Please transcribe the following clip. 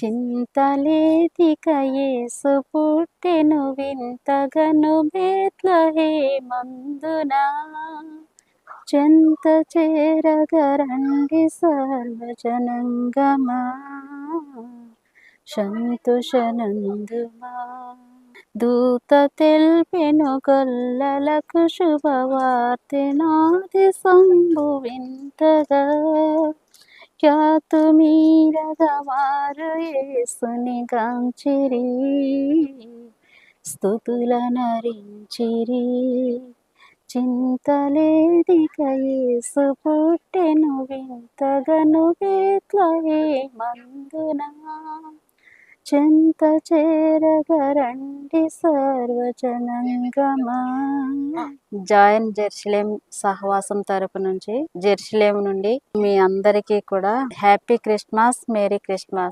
చింతలేదిక యేసు పుట్టెను వింతగను బేత్లెహేమందునా. చెంత చేరగరండి సర్వజనంగమా, సంతోషనందుమా. దూత తెల్పెను గొల్లలకు శుభవార్తెనాది సంభువింతగా. ఖ్యాతుమీరగ వారు యేసుని గాంచిరి, స్తుతులనరించిరి. చింతలేదిక యేసు పుట్టెను వింతగను బేత్లెహేమందునా. చెంత చేరగరండి సర్వజనంగమా. జాయిన్ జెరూసలేం సహవాసం తరపు నుంచి, జెరూసలేం నుండి మీ అందరికీ కూడా హ్యాపీ క్రిస్మస్, మేరీ క్రిస్మస్.